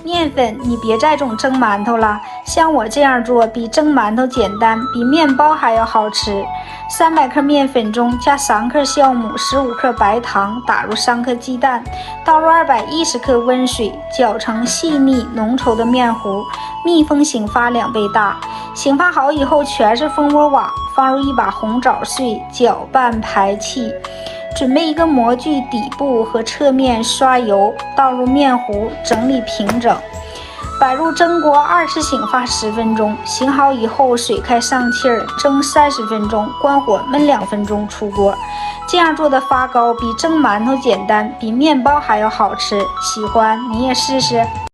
面粉你别再种蒸馒头了，像我这样做比蒸馒头简单，比面包还要好吃。300克面粉中加3克酵母、15克白糖，打入3颗鸡蛋，倒入210克温水，搅成细腻浓稠的面糊，密封醒发2倍大。醒发好以后全是蜂窝网，放入1把红枣碎，搅拌排气。准备一个模具，底部和侧面刷油，倒入面糊，整理平整，摆入蒸锅2次醒发10分钟。醒好以后水开上气儿，蒸30分钟，关火焖2分钟出锅。这样做的发糕比蒸馒头简单，比面包还要好吃。喜欢你也试试。